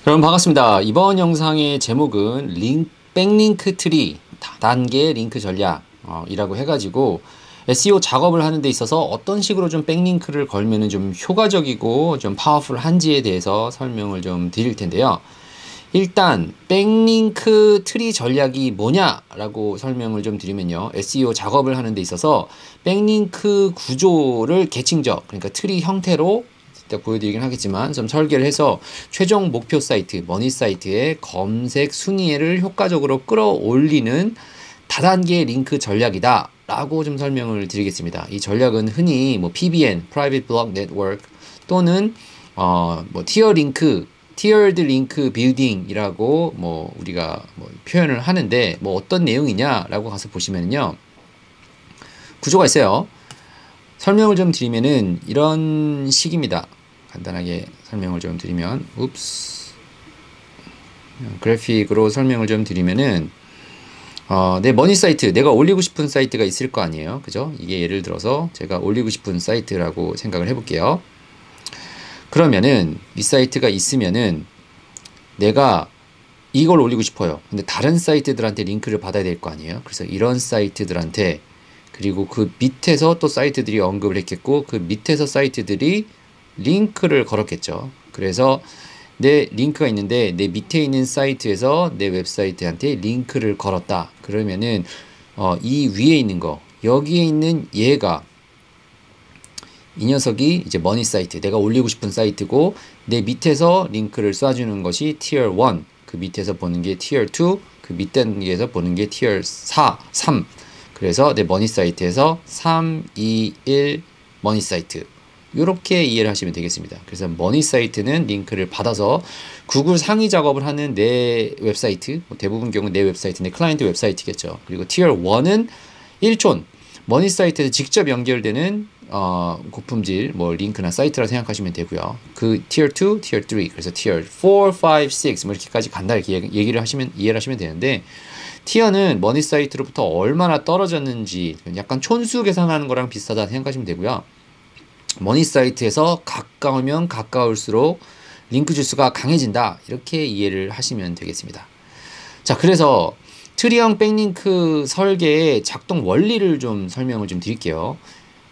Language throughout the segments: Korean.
여러분 반갑습니다. 이번 영상의 제목은 백링크 트리 다단계 링크 전략 이라고 해가지고 SEO 작업을 하는 데 있어서 어떤 식으로 좀 백링크를 걸면은 좀 효과적이고 좀 파워풀한지에 대해서 설명을 좀 드릴 텐데요. 일단 백링크 트리 전략이 뭐냐라고 설명을 좀 드리면요. SEO 작업을 하는 데 있어서 백링크 구조를 계층적, 그러니까 트리 형태로 이따 보여드리긴 하겠지만 좀 설계를 해서 최종 목표 사이트, 머니 사이트의 검색 순위를 효과적으로 끌어올리는 다단계 링크 전략이다 라고 좀 설명을 드리겠습니다. 이 전략은 흔히 뭐 PBN, Private Blog Network 또는 뭐 Tiered Link Building이라고 뭐 우리가 뭐 표현을 하는데, 뭐 어떤 내용이냐라고 가서 보시면요, 구조가 있어요. 설명을 좀 드리면은 이런 식입니다. 간단하게 설명을 좀 드리면, 그래픽으로 설명을 좀 드리면은, 내 머니 사이트, 내가 올리고 싶은 사이트가 있을 거 아니에요. 그죠? 이게 예를 들어서 제가 올리고 싶은 사이트라고 생각을 해볼게요. 그러면은 이 사이트가 있으면은 내가 이걸 올리고 싶어요. 근데 다른 사이트들한테 링크를 받아야 될 거 아니에요. 그래서 이런 사이트들한테, 그리고 그 밑에서 또 사이트들이 언급을 했겠고, 그 밑에서 사이트들이 링크를 걸었겠죠. 그래서 내 링크가 있는데 내 밑에 있는 사이트에서 내 웹사이트한테 링크를 걸었다. 그러면은 이 위에 있는 거, 여기에 있는 얘가, 이 녀석이 이제 머니 사이트, 내가 올리고 싶은 사이트고, 내 밑에서 링크를 쏴주는 것이 Tier 1, 그 밑에서 보는 게 Tier 2, 그 밑단계에서 보는 게 Tier 3. 그래서 내 머니 사이트에서 3, 2, 1 머니 사이트, 이렇게 이해를 하시면 되겠습니다. 그래서 머니 사이트는 링크를 받아서 구글 상위 작업을 하는 내 웹사이트, 뭐 대부분 경우 내 웹사이트, 내 클라이언트 웹사이트겠죠. 그리고 Tier 1은 1촌 머니 사이트에서 직접 연결되는 고품질 뭐 링크나 사이트라 생각하시면 되고요. 그 Tier 2, Tier 3, 그래서 Tier 4, 5, 6 뭐 이렇게까지 간단하게 얘기를 하시면, 이해를 하시면 되는데, 티어는 머니 사이트로부터 얼마나 떨어졌는지 약간 촌수 계산하는 거랑 비슷하다 생각하시면 되고요. 머니 사이트에서 가까우면 가까울수록 링크 주수가 강해진다, 이렇게 이해를 하시면 되겠습니다. 자, 그래서 트리형 백링크 설계의 작동 원리를 좀 설명을 좀 드릴게요.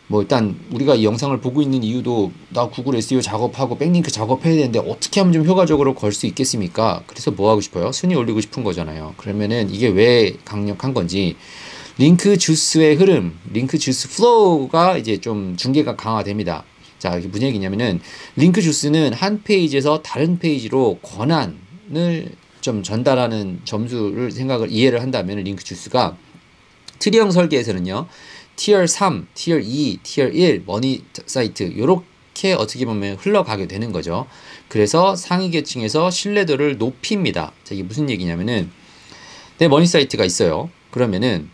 뭐 일단 우리가 이 영상을 보고 있는 이유도, 나 구글 SEO 작업하고 백링크 작업해야 되는데 어떻게 하면 좀 효과적으로 걸 수 있겠습니까? 그래서 뭐 하고 싶어요? 순위 올리고 싶은 거잖아요. 그러면은 이게 왜 강력한 건지, 링크 주스의 흐름, 링크 주스 플로우가 이제 좀 중계가 강화됩니다. 자, 이게 무슨 얘기냐면은, 링크 주스는 한 페이지에서 다른 페이지로 권한을 좀 전달하는 점수를 이해를 한다면, 링크 주스가 트리형 설계에서는요, 티어 3, 티어 2, 티어 1 머니 사이트, 요렇게 어떻게 보면 흘러가게 되는 거죠. 그래서 상위 계층에서 신뢰도를 높입니다. 자, 이게 무슨 얘기냐면은, 내 머니 사이트가 있어요. 그러면은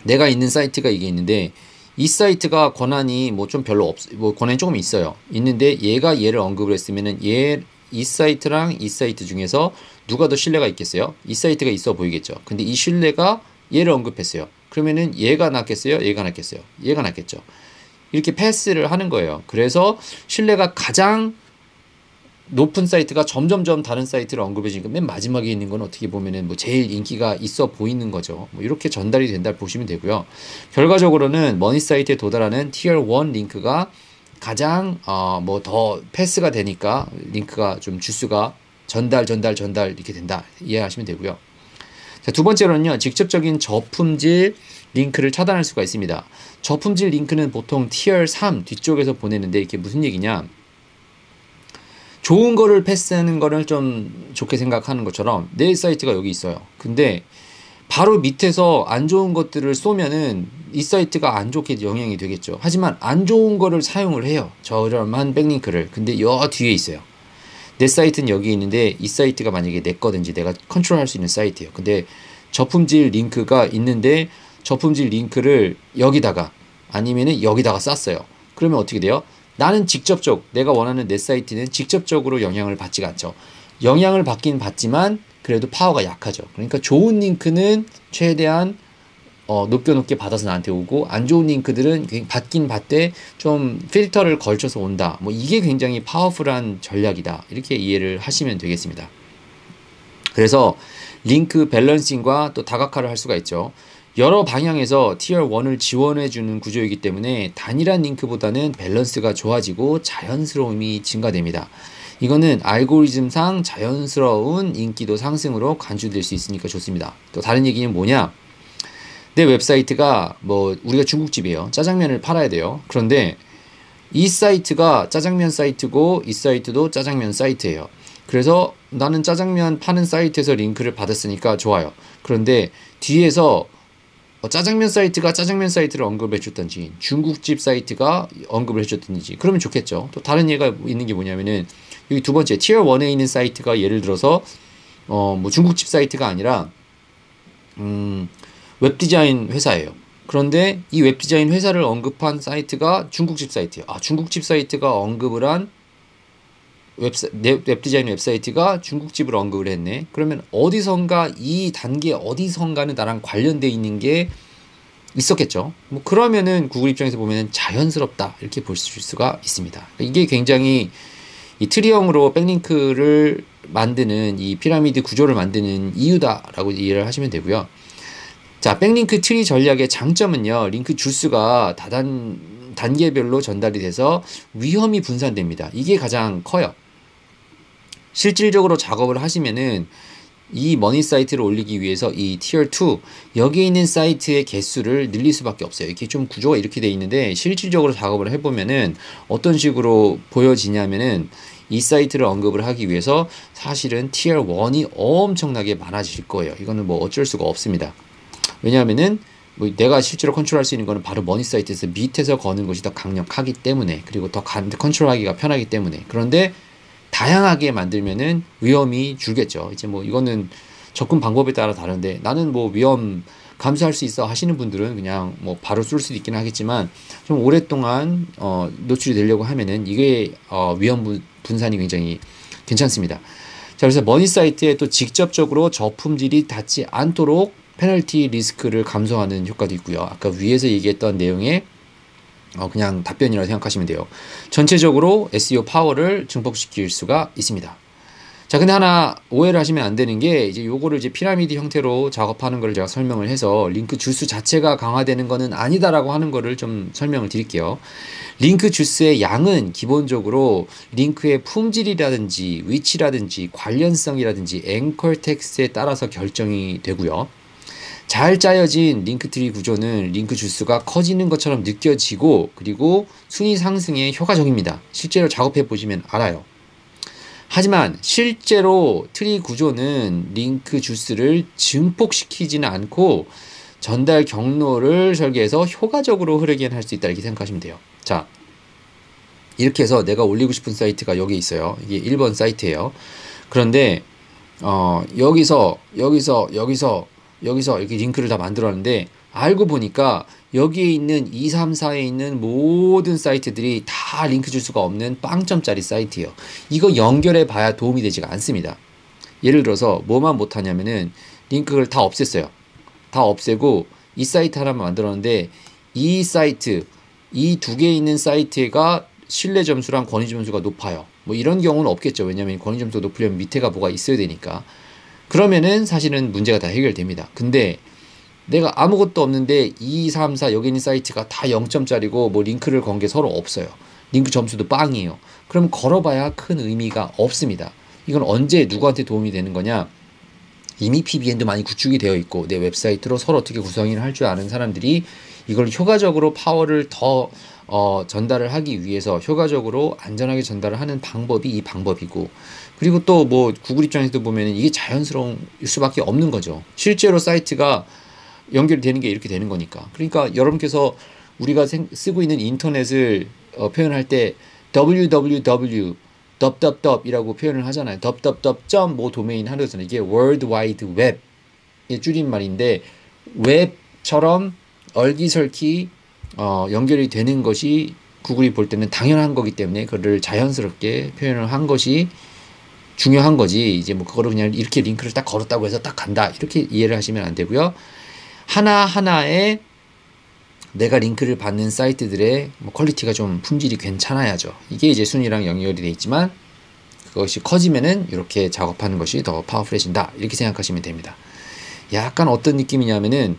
내가 있는 사이트가 이게 있는데, 이 사이트가 권한이 뭐 좀 별로 뭐 권한이 조금 있어요. 있는데 얘가 얘를 언급을 했으면은 이 사이트랑 이 사이트 중에서 누가 더 신뢰가 있겠어요? 이 사이트가 있어 보이겠죠. 근데 이 신뢰가 얘를 언급했어요. 그러면은 얘가 낫겠어요? 얘가 낫겠어요? 얘가 낫겠죠. 이렇게 패스를 하는 거예요. 그래서 신뢰가 가장 높은 사이트가 점점점 다른 사이트를 언급해 주니까 맨 마지막에 있는 건 어떻게 보면은 뭐 제일 인기가 있어 보이는 거죠. 뭐 이렇게 전달이 된다 보시면 되고요. 결과적으로는 머니 사이트에 도달하는 Tier 1 링크가 가장 뭐 더 패스가 되니까 링크가 좀 주수가 전달 이렇게 된다, 이해하시면 되고요. 자, 두 번째로는요, 직접적인 저품질 링크를 차단할 수가 있습니다. 저품질 링크는 보통 Tier 3 뒤쪽에서 보내는데, 이게 무슨 얘기냐, 좋은 거를 패스하는 거를 좀 좋게 생각하는 것처럼 내 사이트가 여기 있어요. 근데 바로 밑에서 안 좋은 것들을 쏘면은 이 사이트가 안 좋게 영향이 되겠죠. 하지만 안 좋은 거를 사용을 해요, 저렴한 백링크를. 근데 여 뒤에 있어요. 내 사이트는 여기 있는데 이 사이트가 만약에 내 거든지 내가 컨트롤할 수 있는 사이트예요. 근데 저품질 링크가 있는데 저품질 링크를 여기다가 아니면은 여기다가 쌌어요. 그러면 어떻게 돼요? 나는 내가 원하는 내 사이트는 직접적으로 영향을 받지가 않죠. 영향을 받긴 받지만 그래도 파워가 약하죠. 그러니까 좋은 링크는 최대한 높게 받아서 나한테 오고, 안 좋은 링크들은 받긴 받되 좀 필터를 걸쳐서 온다. 뭐 이게 굉장히 파워풀한 전략이다. 이렇게 이해를 하시면 되겠습니다. 그래서 링크 밸런싱과 또 다각화를 할 수가 있죠. 여러 방향에서 티어 1을 지원해주는 구조이기 때문에 단일한 링크보다는 밸런스가 좋아지고 자연스러움이 증가됩니다. 이거는 알고리즘상 자연스러운 인기도 상승으로 간주될 수 있으니까 좋습니다. 또 다른 얘기는 뭐냐? 내 웹사이트가 뭐 우리가 중국집이에요. 짜장면을 팔아야 돼요. 그런데 이 사이트가 짜장면 사이트고 이 사이트도 짜장면 사이트예요. 그래서 나는 짜장면 파는 사이트에서 링크를 받았으니까 좋아요. 그런데 뒤에서 짜장면 사이트가 짜장면 사이트를 언급해 줬던지 중국집 사이트가 언급을 해줬든지 그러면 좋겠죠. 또 다른 예가 있는 게 뭐냐면은 여기 두 번째 티어 1에 있는 사이트가 예를 들어서 뭐 중국집 사이트가 아니라 웹디자인 회사예요. 그런데 이 웹디자인 회사를 언급한 사이트가 중국집 사이트예요. 중국집 사이트가 언급을 한 웹디자인 웹사이트가 중국집을 언급을 했네. 그러면 어디선가 이 단계 어디선가는 나랑 관련돼 있는 게 있었겠죠. 뭐 그러면은 구글 입장에서 보면은 자연스럽다 이렇게 볼 수가 있습니다. 이게 굉장히 이 트리형으로 백링크를 만드는 이 피라미드 구조를 만드는 이유다라고 이해를 하시면 되고요. 자, 백링크 트리 전략의 장점은요. 링크 주수가 단계별로 전달이 돼서 위험이 분산됩니다. 이게 가장 커요. 실질적으로 작업을 하시면은 이 머니 사이트를 올리기 위해서 이 티어 2 여기에 있는 사이트의 개수를 늘릴 수밖에 없어요. 이렇게 좀 구조가 이렇게 돼 있는데 실질적으로 작업을 해보면은 어떤 식으로 보여지냐면은 이 사이트를 언급을 하기 위해서 사실은 티어 1이 엄청나게 많아질 거예요. 이거는 뭐 어쩔 수가 없습니다. 왜냐하면은 뭐 내가 실제로 컨트롤할 수 있는 거는 바로 머니 사이트에서 밑에서 거는 것이 더 강력하기 때문에, 그리고 더 컨트롤하기가 편하기 때문에. 그런데 다양하게 만들면은 위험이 줄겠죠. 이제 뭐 이거는 접근 방법에 따라 다른데, 나는 뭐 위험 감수할 수 있어 하시는 분들은 그냥 뭐 바로 쏠 수도 있긴 하겠지만 좀 오랫동안 노출이 되려고 하면은 이게 위험 분산이 굉장히 괜찮습니다. 자, 그래서 머니 사이트에 또 직접적으로 저품질이 닿지 않도록 페널티 리스크를 감소하는 효과도 있고요. 아까 위에서 얘기했던 내용에 그냥 답변이라고 생각하시면 돼요. 전체적으로 SEO 파워를 증폭시킬 수가 있습니다. 자, 근데 하나 오해를 하시면 안 되는 게, 이제 요거를 이제 피라미드 형태로 작업하는 걸 제가 설명을 해서 링크 주수 자체가 강화되는 거는 아니다라고 하는 거를 좀 설명을 드릴게요. 링크 주수의 양은 기본적으로 링크의 품질이라든지 위치라든지 관련성이라든지 앵커 텍스트에 따라서 결정이 되고요. 잘 짜여진 링크트리 구조는 링크 주수가 커지는 것처럼 느껴지고, 그리고 순위 상승에 효과적입니다. 실제로 작업해 보시면 알아요. 하지만 실제로 트리 구조는 링크 주수를 증폭시키지는 않고 전달 경로를 설계해서 효과적으로 흐르게 할 수 있다, 이렇게 생각하시면 돼요. 자, 이렇게 해서 내가 올리고 싶은 사이트가 여기 있어요. 이게 1번 사이트예요. 그런데 여기서 이렇게 링크를 다 만들었는데, 알고 보니까 여기에 있는 2, 3, 4에 있는 모든 사이트들이 다 링크 줄 수가 없는 빵점짜리 사이트예요. 이거 연결해 봐야 도움이 되지가 않습니다. 예를 들어서 뭐만 못하냐면은 링크를 다 없앴어요. 다 없애고 이 사이트 하나만 만들었는데, 이 사이트, 이 두 개 있는 사이트가 신뢰 점수랑 권위 점수가 높아요. 뭐 이런 경우는 없겠죠. 왜냐면 권위 점수가 높으려면 밑에가 뭐가 있어야 되니까. 그러면은 사실은 문제가 다 해결됩니다. 근데 내가 아무것도 없는데 2, 3, 4 여기 있는 사이트가 다 0점짜리고 뭐 링크를 건 게 서로 없어요. 링크 점수도 빵이에요. 그럼 걸어봐야 큰 의미가 없습니다. 이건 언제 누구한테 도움이 되는 거냐? 이미 PBN도 많이 구축이 되어 있고 내 웹사이트로 서로 어떻게 구성을 할 줄 아는 사람들이 이걸 효과적으로 파워를 더 전달을 하기 위해서 효과적으로 안전하게 전달을 하는 방법이 이 방법이고, 그리고 또 뭐 구글 입장에서도 보면은 이게 자연스러울 수밖에 없는 거죠. 실제로 사이트가 연결이 되는 게 이렇게 되는 거니까. 그러니까 여러분께서 우리가 쓰고 있는 인터넷을 표현할 때 www 이라고 표현을 하잖아요. 뭐 도메인 하는 거잖아요. 이게 월드 와이드 웹의 줄임말인데, 웹처럼 얼기설키 연결이 되는 것이 구글이 볼 때는 당연한 거기 때문에 그거를 자연스럽게 표현을 한 것이 중요한 거지. 이제 뭐 그거를 그냥 이렇게 링크를 딱 걸었다고 해서 딱 간다, 이렇게 이해를 하시면 안 되고요. 하나하나에 내가 링크를 받는 사이트들의 뭐 퀄리티가 좀 품질이 괜찮아야죠. 이게 이제 순위랑 연결이 돼 있지만 그것이 커지면은 이렇게 작업하는 것이 더 파워풀해진다. 이렇게 생각하시면 됩니다. 약간 어떤 느낌이냐면은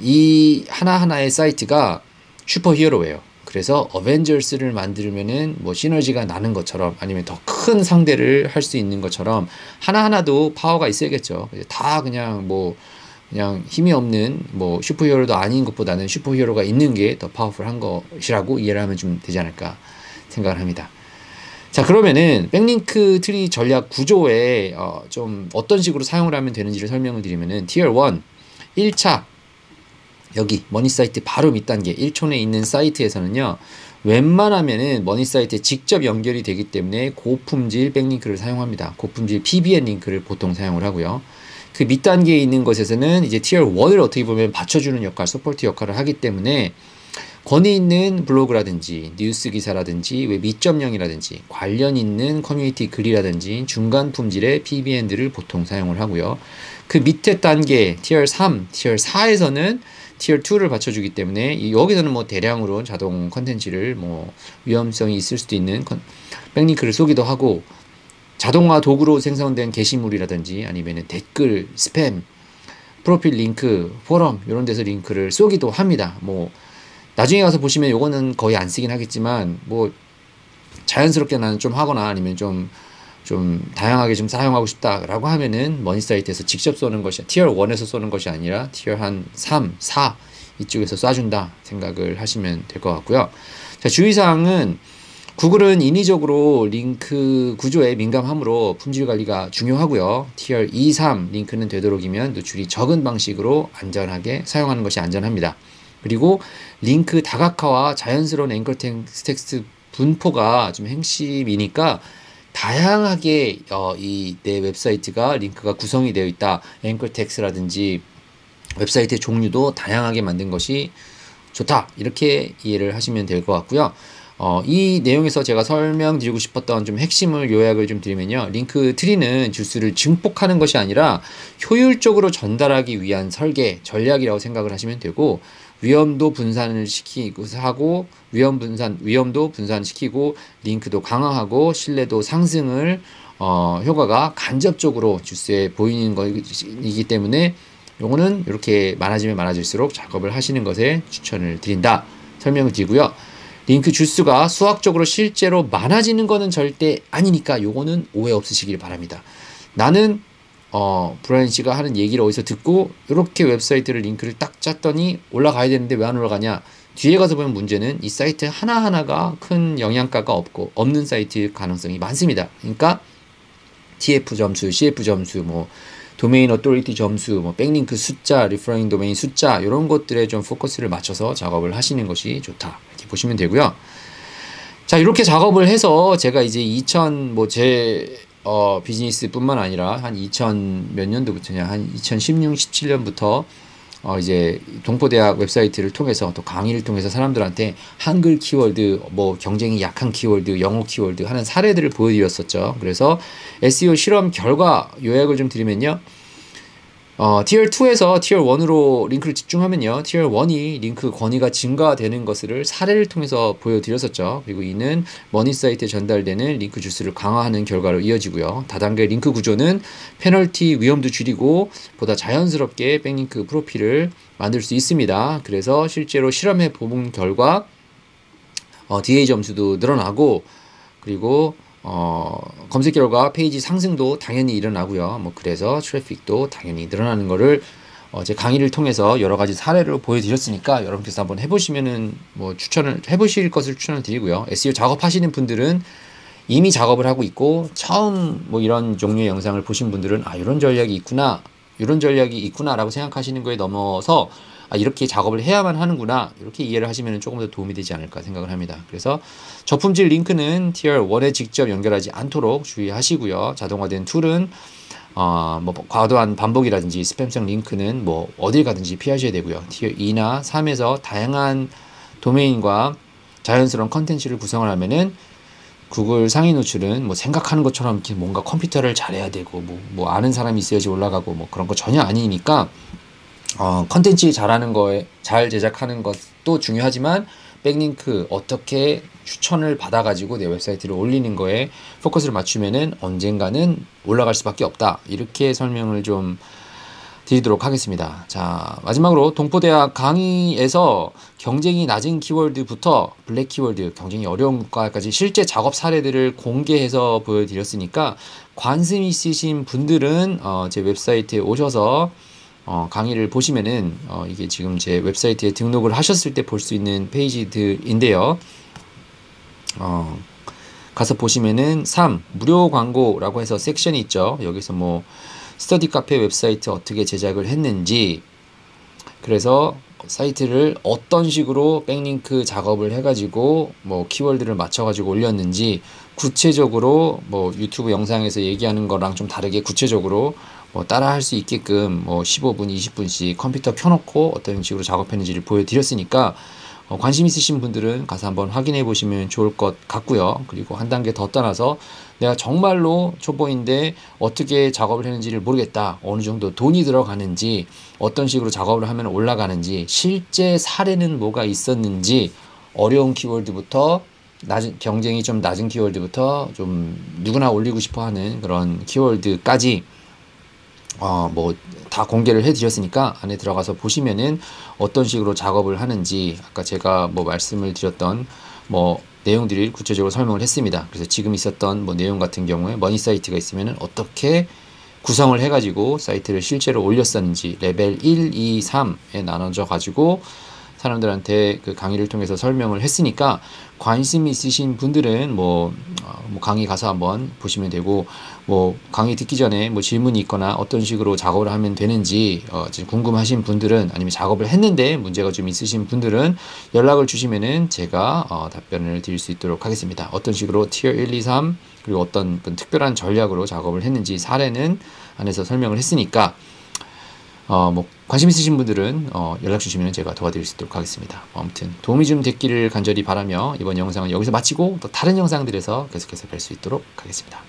이 하나하나의 사이트가 슈퍼히어로예요. 그래서 어벤져스를 만들면은 뭐 시너지가 나는 것처럼 아니면 더 큰 상대를 할 수 있는 것처럼 하나하나도 파워가 있어야겠죠. 다 그냥 힘이 없는 뭐 슈퍼히어로도 아닌 것보다는 슈퍼히어로가 있는 게 더 파워풀한 것이라고 이해를 하면 좀 되지 않을까 생각을 합니다. 자, 그러면은 백링크 트리 전략 구조에 좀 어떤 식으로 사용을 하면 되는지를 설명을 드리면은 티어 1, 1차 여기 머니사이트 바로 밑단계 1촌에 있는 사이트에서는요, 웬만하면은 머니사이트에 직접 연결이 되기 때문에 고품질 백링크를 사용합니다. 고품질 PBN 링크를 보통 사용을 하고요. 그 밑단계에 있는 것에서는 이제 티어 1을 어떻게 보면 받쳐주는 역할, 서포트 역할을 하기 때문에 권위 있는 블로그라든지 뉴스 기사라든지 웹 2.0이라든지 관련 있는 커뮤니티 글이라든지 중간 품질의 PBN들을 보통 사용을 하고요. 그 밑에 단계 티어 3, 티어 4에서는 티어 2를 받쳐주기 때문에 여기서는 뭐 대량으로 자동 컨텐츠를 뭐 위험성이 있을 수도 있는 백링크를 쏘기도 하고 자동화 도구로 생성된 게시물이라든지 아니면 댓글, 스팸, 프로필 링크, 포럼 이런 데서 링크를 쏘기도 합니다. 뭐 나중에 가서 보시면 요거는 거의 안 쓰긴 하겠지만 뭐 자연스럽게 나는 좀 하거나 아니면 좀 다양하게 좀 사용하고 싶다라고 하면은 머니사이트에서 직접 쏘는 것이 티어 1에서 쏘는 것이 아니라 티어 한 3, 4 이쪽에서 쏴준다 생각을 하시면 될 것 같고요. 자, 주의사항은 구글은 인위적으로 링크 구조에 민감하므로 품질 관리가 중요하고요. 티어 2, 3 링크는 되도록이면 노출이 적은 방식으로 안전하게 사용하는 것이 안전합니다. 그리고 링크 다각화와 자연스러운 앵커 텍스트 분포가 좀 핵심이니까 다양하게 이 내 웹사이트가 링크가 구성이 되어 있다. 앵커 텍스트라든지 웹사이트의 종류도 다양하게 만든 것이 좋다. 이렇게 이해를 하시면 될 것 같고요. 이 내용에서 제가 설명드리고 싶었던 좀 핵심을 요약을 좀 드리면요. 링크 트리는 주스를 증폭하는 것이 아니라 효율적으로 전달하기 위한 설계, 전략이라고 생각을 하시면 되고, 위험도 분산을 시키고 하고, 위험도 분산시키고, 링크도 강화하고, 신뢰도 상승을, 효과가 간접적으로 주스에 보이는 것이기 때문에, 요거는 이렇게 많아지면 많아질수록 작업을 하시는 것에 추천을 드린다. 설명을 드리고요. 링크 주수가 수학적으로 실제로 많아지는 거는 절대 아니니까 요거는 오해 없으시길 바랍니다. 나는 브라이언 씨가 하는 얘기를 어디서 듣고 이렇게 웹사이트를 링크를 딱 짰더니 올라가야 되는데 왜 안 올라가냐? 뒤에 가서 보면 문제는 이 사이트 하나하나가 큰 영향가가 없는 사이트일 가능성이 많습니다. 그러니까 TF 점수, CF 점수, 뭐 도메인 어토리티 점수, 뭐 백링크 숫자, 리퍼링 도메인 숫자 이런 것들에 좀 포커스를 맞춰서 작업을 하시는 것이 좋다. 이렇게 보시면 되고요. 자, 이렇게 작업을 해서 제가 이제 제 비즈니스뿐만 아니라 한 2000 몇 년도부터냐, 한 2016, 17년부터 이제 동포대학 웹사이트를 통해서 또 강의를 통해서 사람들한테 한글 키워드, 뭐 경쟁이 약한 키워드, 영어 키워드 하는 사례들을 보여드렸었죠. 그래서 SEO 실험 결과 요약을 좀 드리면요. 티어 2에서 티어 1으로 링크를 집중하면요. 티어 1이 링크 권위가 증가되는 것을 사례를 통해서 보여드렸었죠. 그리고 이는 머니사이트에 전달되는 링크 주수를 강화하는 결과로 이어지고요. 다단계 링크 구조는 페널티 위험도 줄이고 보다 자연스럽게 백링크 프로필을 만들 수 있습니다. 그래서 실제로 실험해 본 결과 DA 점수도 늘어나고 그리고 검색 결과 페이지 상승도 당연히 일어나고요. 뭐 그래서 트래픽도 당연히 늘어나는 거를 제 강의를 통해서 여러 가지 사례로 보여드렸으니까 여러분께서 한번 해보시면은 뭐 추천을 해보실 것을 추천을 드리고요. SEO 작업하시는 분들은 이미 작업을 하고 있고 처음 뭐 이런 종류의 영상을 보신 분들은 이런 전략이 있구나라고 생각하시는 거에 넘어서 이렇게 작업을 해야만 하는구나 이렇게 이해를 하시면 조금 더 도움이 되지 않을까 생각을 합니다. 그래서 저품질 링크는 티어 1에 직접 연결하지 않도록 주의하시고요. 자동화된 툴은 뭐 과도한 반복이라든지 스팸성 링크는 뭐 어딜 가든지 피하셔야 되고요. 티어 2나 3에서 다양한 도메인과 자연스러운 컨텐츠를 구성을 하면은 구글 상위 노출은 뭐 생각하는 것처럼 이렇게 뭔가 컴퓨터를 잘해야 되고 뭐 아는 사람이 있어야지 올라가고 뭐 그런 거 전혀 아니니까 컨텐츠 잘하는 거에 잘 제작하는 것도 중요하지만 백링크 어떻게 추천을 받아가지고 내 웹사이트를 올리는 거에 포커스를 맞추면은 언젠가는 올라갈 수밖에 없다. 이렇게 설명을 좀 드리도록 하겠습니다. 자, 마지막으로 동포대학 강의에서 경쟁이 낮은 키워드부터 블랙 키워드, 경쟁이 어려운 국가까지 실제 작업 사례들을 공개해서 보여드렸으니까 관심 있으신 분들은 제 웹사이트에 오셔서 강의를 보시면은 이게 지금 제 웹사이트에 등록을 하셨을 때 볼 수 있는 페이지들인데요. 가서 보시면은 3. 무료 광고라고 해서 섹션이 있죠. 여기서 뭐 스터디 카페 웹사이트 어떻게 제작을 했는지, 그래서 사이트를 어떤 식으로 백링크 작업을 해가지고 뭐 키워드를 맞춰가지고 올렸는지, 구체적으로 뭐 유튜브 영상에서 얘기하는 거랑 좀 다르게 구체적으로 뭐 따라 할 수 있게끔 뭐 15분, 20분씩 컴퓨터 켜놓고 어떤 식으로 작업했는지를 보여드렸으니까 관심 있으신 분들은 가서 한번 확인해 보시면 좋을 것 같고요. 그리고 한 단계 더 떠나서 내가 정말로 초보인데 어떻게 작업을 했는지를 모르겠다, 어느 정도 돈이 들어가는지, 어떤 식으로 작업을 하면 올라가는지, 실제 사례는 뭐가 있었는지, 어려운 키워드부터 경쟁이 좀 낮은 키워드부터 좀 누구나 올리고 싶어 하는 그런 키워드까지 뭐 다 공개를 해 드렸으니까 안에 들어가서 보시면은 어떤 식으로 작업을 하는지, 아까 제가 뭐 말씀을 드렸던 뭐 내용들을 구체적으로 설명을 했습니다. 그래서 지금 있었던 뭐 내용 같은 경우에 머니 사이트가 있으면은 어떻게 구성을 해가지고 사이트를 실제로 올렸었는지 레벨 1, 2, 3에 나눠져 가지고 사람들한테 그 강의를 통해서 설명을 했으니까 관심 있으신 분들은 뭐 강의 가서 한번 보시면 되고, 뭐 강의 듣기 전에 뭐 질문이 있거나 어떤 식으로 작업을 하면 되는지 지금 궁금하신 분들은, 아니면 작업을 했는데 문제가 좀 있으신 분들은 연락을 주시면은 제가 답변을 드릴 수 있도록 하겠습니다. 어떤 식으로 티어 1, 2, 3 그리고 어떤 특별한 전략으로 작업을 했는지 사례는 안에서 설명을 했으니까 뭐 관심 있으신 분들은 연락 주시면 제가 도와드릴 수 있도록 하겠습니다. 아무튼 도움이 좀 됐기를 간절히 바라며 이번 영상은 여기서 마치고 또 다른 영상들에서 계속해서 뵐 수 있도록 하겠습니다.